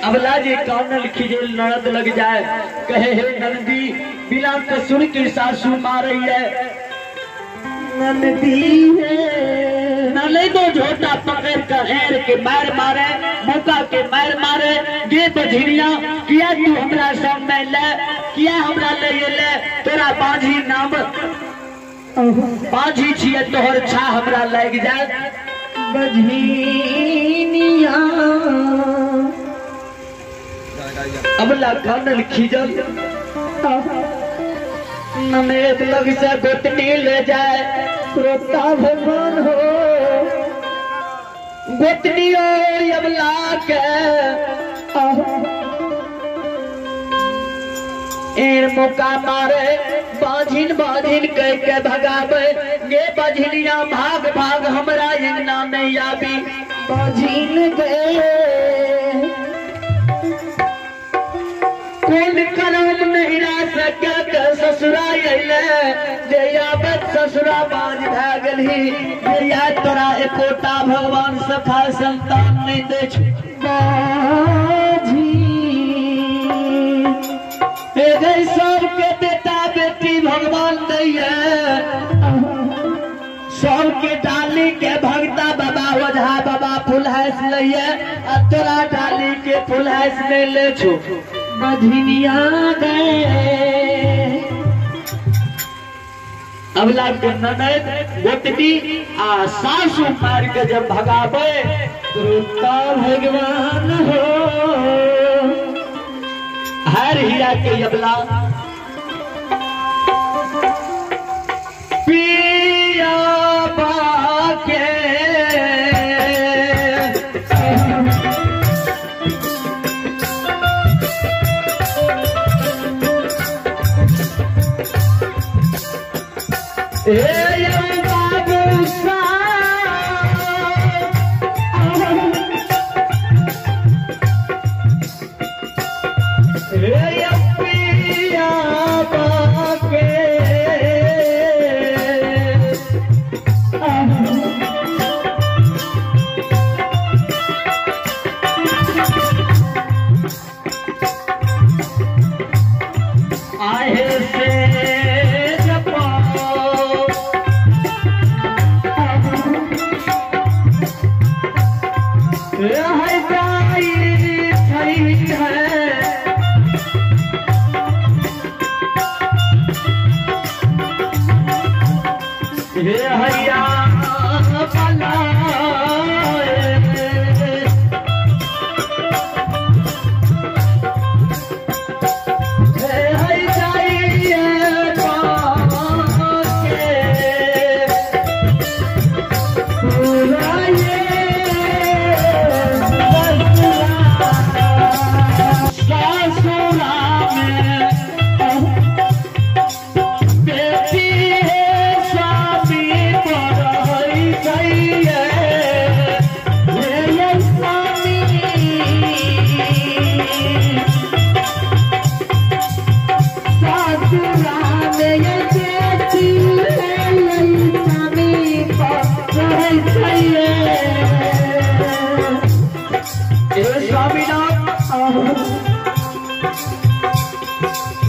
अबला जी कानल खिजेल ननद लग जाए कहे हे नंदी बिना कसूर की सासू मार रही है नंदी है नले तो झोटा पकड़ कर हेर के मार मारे मुका के मार मारे ये बझिनिया किया तू हमरा सब में ले किया हमरा ले ये ले तोरा बाजी नाम बाजी छिए तोहर छा हमरा लग जाए बझिनिया अबला कानल खिजल नमेद लग से गोतनी ले जाए श्रोता भगवान हो गोतनी हो अबला के एर मुका मारे बाझिन बाझिन कह के भगावे ये बझिनिया भाग भाग हमरा इंगना में आबी बाझिन गए कौन करम नहीं रा सके के ससुरा अइले जयाबत ससुरा बाज भ गेलही जया तोरा एकोटा भगवान सखा संतान नहीं दे बाजी हे गई सबके बेटा बेटी भगवान दैया सबके डाली के भगता बाबा ओझा बाबा फुलहस लइए आ तोरा डाली के फुलहस नहीं ले छो बझिनिया गए अबला के ननद गोतनी आ सासू मार के जब भगावे श्रोता भगवान हो हर हिया के अबला पिया बाके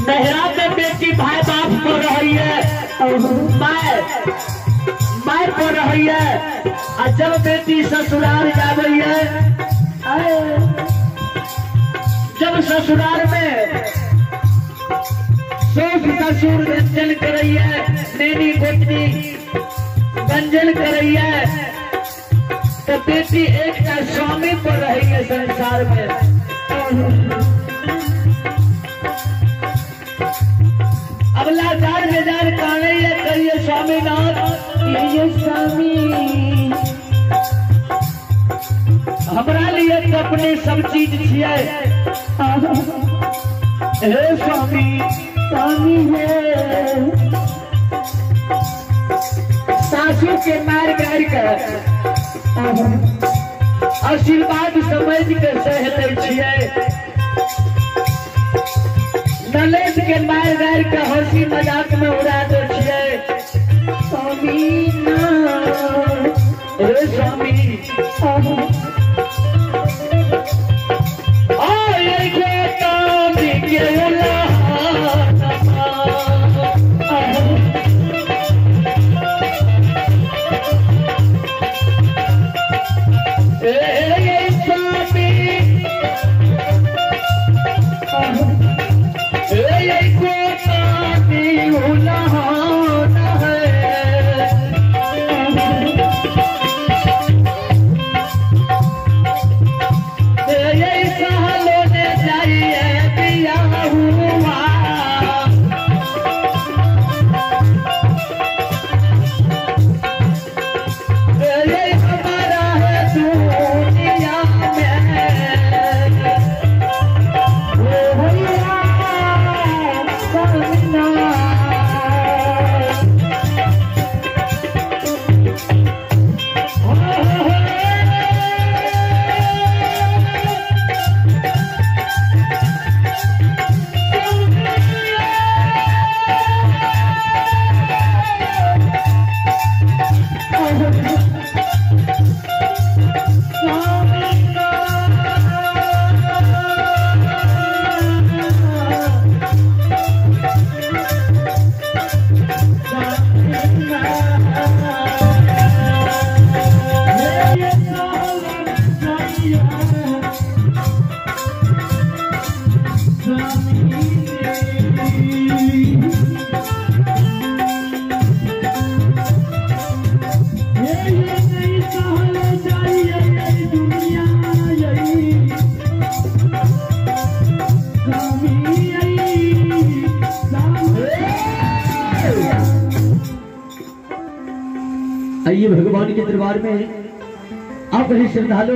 नहरा में बेटी भाई बाप को रही है मार को रही है और जब बेटी ससुराल जावई है जब ससुराल में सास ससुर व्यंजन कर रही है नैनी गोतनी व्यंजन कर रही है तो बेटी एक का स्वामी पर रही है संसार में अबला जार बेजार काने ये करिए स्वामीनाथ ये स्वामी हमरा लिए तो अपने सब चीज छिए हे स्वामी स्वामी है सासू के मार गार कर आशीर्वाद समझ के सहले छिए नलेश के मार गार के हंसी मजाक में उड़ा दे छिए आइए भगवान के दरबार में आप ही श्रद्धालु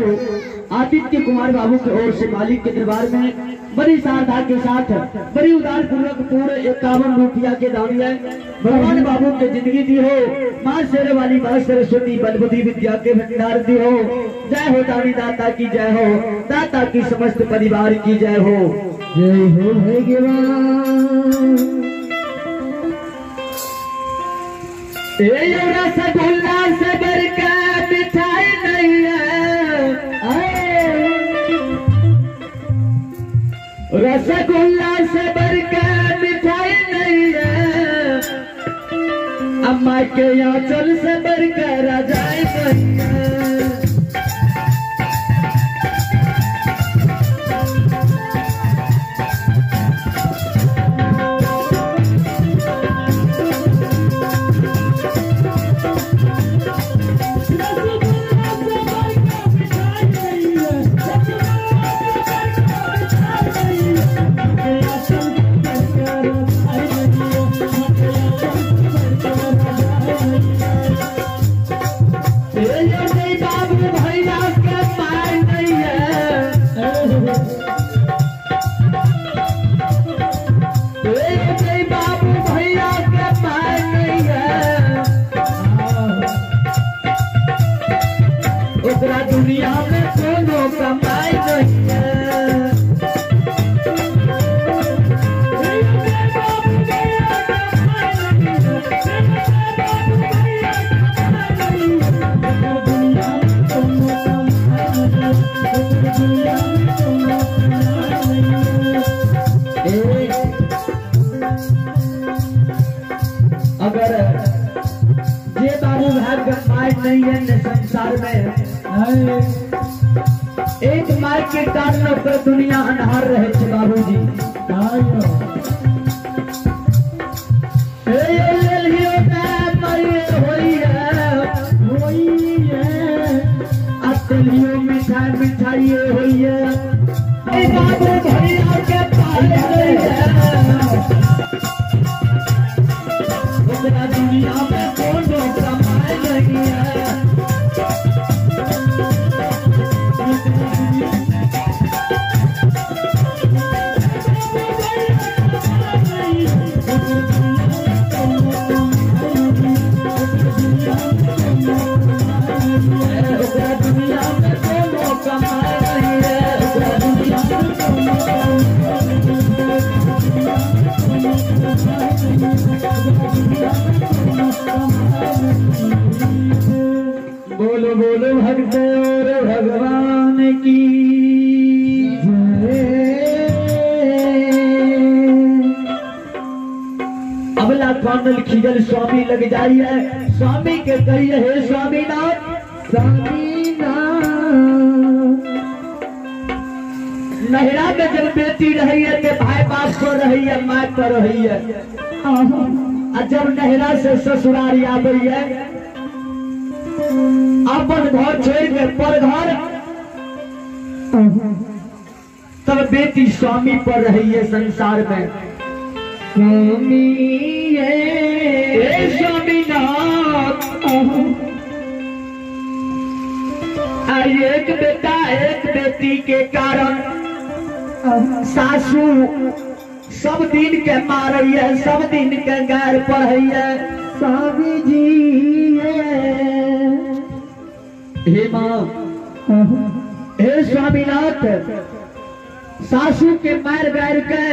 आदित्य कुमार बाबू की ओर से मालिक के दरबार में बड़ी श्रद्धा के साथ बड़ी उदार पूर्वक पूरे 51 रुपया के दान है। भगवान बाबू के जिंदगी दी हो, माँ शेर वाली माँ सरस्वती बलबुद्धि विद्या के भंडार दी हो। जय हो दानी दाता की जय हो, दाता की समस्त परिवार की जय हो। जय हो भगवान। रसगुल्ला से बरका मिठाई नहीं है, रसगुल्ला से बरका मिठाई नहीं है, अम्मा के आंचल से बरका रजाई नहीं है। दुनिया में कोनो कमाई नहीं है, अगर ये बाबू भाग कमाई नहीं है न संसार में, एक मार के कारण पर दुनिया अनहार रहे छे बाबूजी। अतलियो मिठाई मिठाई हुई है, बाबू भैया के पाले दुनिया में कोनो कमाई नहीं है। बोलो बोलो भक्त और भगवान की अबला कानल खिजल स्वामी लग जाइए, स्वामी के कहिए हे स्वामीनाथ स्वामीनाथ। नहरा में जब बेटी रही है तो भाई बाप को रही है, माँ को रही है, और जब नहरा से ससुराल आबी है अपन घर छोड़ के पर घर, तब बेटी स्वामी पर रही है संसार में। स्वामी स्वामीनाथ एक बेटा एक बेटी के कारण सासू सब दिन के मारई है, सब दिन के गैर पढ़ई है। स्वामी जी हे माँ हे स्वामीनाथ, सासू के मार गैर के